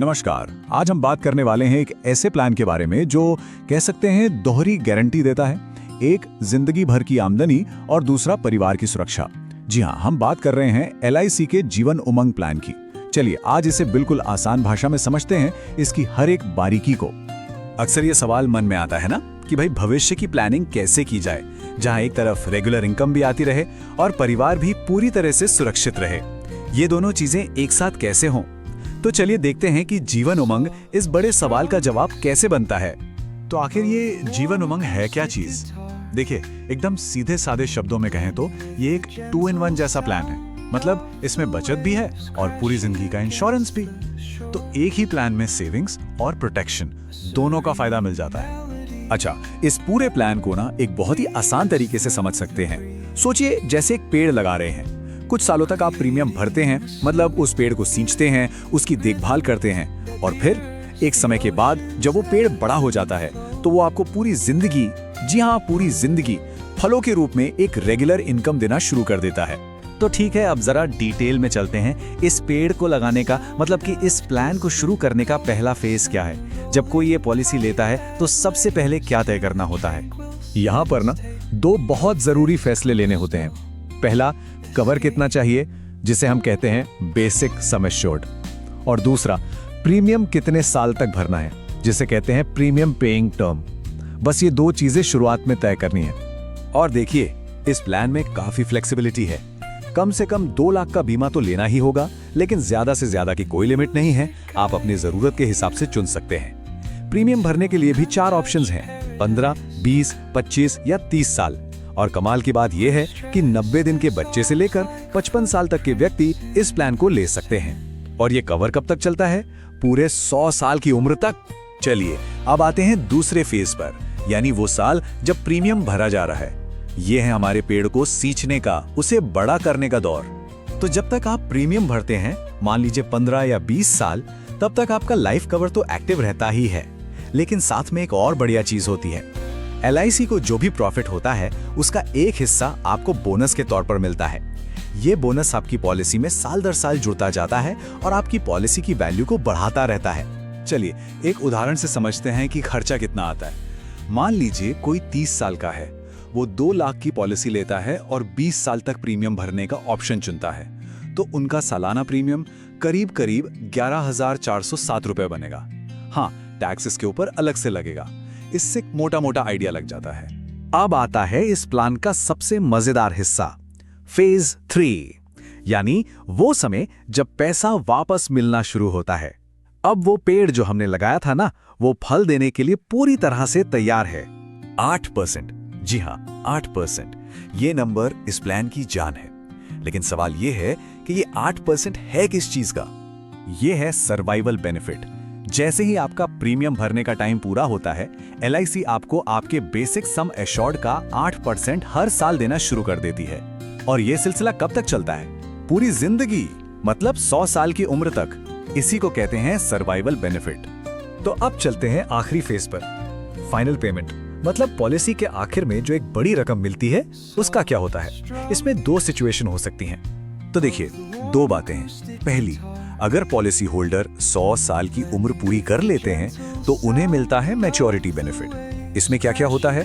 नमस्कार। आज हम बात करने वाले हैं एक ऐसे प्लान के बारे में जो कह सकते हैं दोहरी गारंटी देता है। एक जिंदगी भर की आमदनी और दूसरा परिवार की सुरक्षा। जी हाँ, हम बात कर रहे हैं LIC के जीवन उमंग प्लान की। चलिए आज इसे बिल्कुल आसान भाषा में समझते हैं, इसकी हर एक बारीकी को। अक्सर ये सवाल मन में आता है ना कि भाई भविष्य की प्लानिंग कैसे की जाए, जहां एक तरफ रेगुलर इनकम भी आती रहे और परिवार भी पूरी तरह से सुरक्षित रहे। ये दोनों चीजें एक साथ कैसे हों? तो चलिए देखते हैं कि जीवन उमंग इस बड़े सवाल का जवाब कैसे बनता है। तो आखिर ये जीवन उमंग है क्या चीज? देखिए, एकदम सीधे सादे शब्दों में कहें तो ये एक 2-in-1 जैसा प्लान है। मतलब इसमें बचत भी है और पूरी जिंदगी का इंश्योरेंस भी। तो एक ही प्लान में सेविंग्स और प्रोटेक्शन दोनों का फायदा मिल जाता है। अच्छा, इस पूरे प्लान को ना एक बहुत ही आसान तरीके से समझ सकते हैं। सोचिए जैसे एक पेड़ लगा रहे हैं। कुछ सालों तक आप प्रीमियम भरते हैं, मतलब उस पेड़ को सींचते हैं, उसकी देखभाल करते हैं, और फिर एक समय के बाद जब वो पेड़ बड़ा हो जाता है तो वो आपको पूरी जिंदगी, जी हाँ पूरी जिंदगी, फलों के रूप में एक रेगुलर इनकम देना शुरू कर देता है। तो ठीक है, अब जरा डिटेल में चलते हैं। इस पेड़ को लगाने का मतलब कि इस प्लान को शुरू करने का पहला फेज क्या है? जब कोई ये पॉलिसी लेता है तो सबसे पहले क्या तय करना होता है? यहाँ पर ना दो बहुत जरूरी फैसले लेने होते हैं। पहला, कवर कितना चाहिए, जिसे हम कहते हैं बेसिक सम एश्योर्ड, और दूसरा, प्रीमियम कितने साल तक भरना है, जिसे कहते हैं प्रीमियम पेइंग टर्म। बस ये दो चीजें शुरुआत में तय करनी है। और देखिए, इस प्लान में काफी फ्लेक्सिबिलिटी है। कम से कम 2 लाख का बीमा तो लेना ही होगा, लेकिन ज्यादा से ज्यादा की कोई लिमिट नहीं है। आप अपनी जरूरत के हिसाब से चुन सकते हैं। प्रीमियम भरने के लिए भी 4 ऑप्शंस हैं: 15, 20, 25 या 30 साल। और कमाल की बात यह है कि 90 दिन के बच्चे से लेकर 55 साल तक के व्यक्ति इस प्लान को ले सकते हैं। और ये कवर कब तक चलता है? पूरे 100 साल की उम्र तक। चलिए अब आते हैं दूसरे फेज पर, यानी वो साल जब प्रीमियम भरा जा रहा है। ये है हमारे पेड़ को सींचने का, उसे बड़ा करने का दौर। तो जब तक आप प्रीमियम भरते हैं, मान लीजिए 15 या 20 साल, तब तक आपका लाइफ कवर तो एक्टिव रहता ही है। लेकिन साथ में एक और बढ़िया चीज होती है। LIC को जो भी प्रॉफिट होता है उसका एक हिस्सा आपको बोनस के तौर पर मिलता है। ये बोनस आपकी पॉलिसी में साल दर साल जुड़ता जाता है और आपकी पॉलिसी की वैल्यू को बढ़ाता रहता है। चलिए एक उदाहरण से समझते हैं कि खर्चा कितना आता है। मान लीजिए कोई 30 साल का है, वो 2 लाख की पॉलिसी लेता है और 20 साल तक प्रीमियम भरने का ऑप्शन चुनता है, तो उनका सालाना प्रीमियम करीब 11,407 रुपए बनेगा। हाँ, टैक्स इसके ऊपर अलग से लगेगा। इससे मोटा मोटा आइडिया लग जाता है। अब आता है इस प्लान का सबसे मजेदार हिस्सा, फेज 3, यानी वो समय जब पैसा वापस मिलना शुरू होता है। अब वो पेड़ जो हमने लगाया था ना, वो फल देने के लिए पूरी तरह से तैयार है। 8%, जी हाँ 8%, ये नंबर इस प्लान की जान है। लेकिन सवाल ये है कि ये 8% है किस चीज का? ये है सर्वाइवल बेनिफिट। जैसे ही आपका प्रीमियम भरने का टाइम पूरा होता है, LIC आपको आपके बेसिक सम एश्योर्ड का 8% हर साल देना शुरू कर देती है। और यह सिलसिला कब तक चलता है? पूरी जिंदगी, मतलब 100 साल की उम्र तक। इसी को कहते हैं सर्वाइवल बेनिफिट। तो अब चलते हैं आखिरी फेज पर, फाइनल पेमेंट। मतलब पॉलिसी के आखिर में जो एक बड़ी रकम मिलती है, उसका क्या होता है? इसमें 2 सिचुएशन हो सकती हैं। तो देखिए, 2 बातें हैं। पहली, अगर पॉलिसी होल्डर 100 साल की उम्र पूरी कर लेते हैं तो उन्हें मिलता है मैच्योरिटी बेनिफिट। इसमें क्या क्या होता है?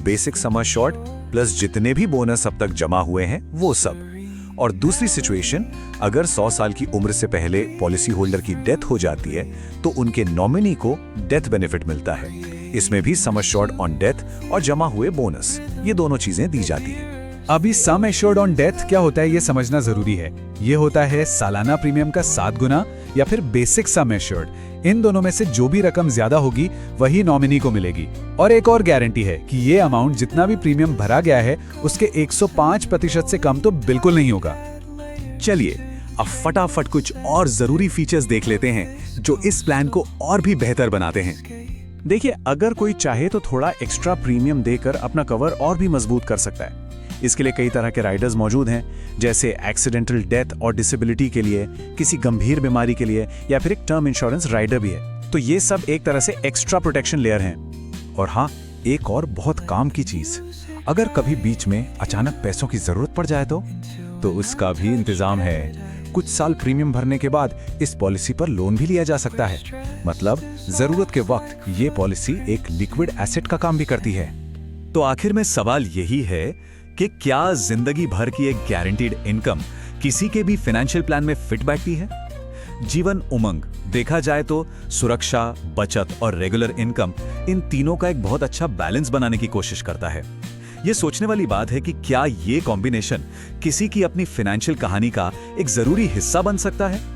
बेसिक सम एश्योर्ड प्लस जितने भी बोनस अब तक जमा हुए हैं वो सब। और दूसरी सिचुएशन, अगर 100 साल की उम्र से पहले पॉलिसी होल्डर की डेथ हो जाती है तो उनके नॉमिनी को डेथ बेनिफिट मिलता है। इसमें भी सम एश्योर्ड ऑन डेथ और जमा हुए बोनस, ये दोनों चीजें दी जाती है। अभी सम एश्योर्ड ऑन डेथ क्या होता है ये समझना जरूरी है। ये होता है सालाना प्रीमियम का 7 गुना या फिर बेसिक सम एश्योर्ड। इन दोनों में से जो भी रकम ज्यादा होगी वही नॉमिनी को मिलेगी। और एक और गारंटी है कि ये अमाउंट जितना भी प्रीमियम भरा गया है उसके 105% से कम तो बिल्कुल नहीं होगा। चलिए अब फटाफट कुछ और जरूरी फीचर्स देख लेते हैं जो इस प्लान को और भी बेहतर बनाते हैं। देखिए, अगर कोई चाहे तो थोड़ा एक्स्ट्रा प्रीमियम देकर अपना कवर और भी मजबूत कर सकता है। इसके लिए कई तरह के राइडर्स मौजूद हैं, जैसे एक्सीडेंटल डेथ और डिसेबिलिटी के लिए, किसी गंभीर बीमारी के लिए, या फिर एक टर्म इंश्योरेंस राइडर भी है। तो ये सब एक तरह से एक्स्ट्रा प्रोटेक्शन लेयर हैं। और हाँ, एक और बहुत काम की चीज, अगर कभी बीच में अचानक पैसों की जरूरत पड़ जाए तो उसका भी इंतजाम है। कुछ साल प्रीमियम भरने के बाद इस पॉलिसी पर लोन भी लिया जा सकता है। मतलब जरूरत के वक्त ये पॉलिसी एक लिक्विड एसेट का काम भी करती है। तो आखिर में सवाल यही है कि क्या जिंदगी भर की एक गारंटीड इनकम किसी के भी फाइनेंशियल प्लान में फिट बैठती है? जीवन उमंग देखा जाए तो सुरक्षा, बचत और रेगुलर इनकम, इन तीनों का एक बहुत अच्छा बैलेंस बनाने की कोशिश करता है। यह सोचने वाली बात है कि क्या ये कॉम्बिनेशन किसी की अपनी फाइनेंशियल कहानी का एक जरूरी हिस्सा बन सकता है।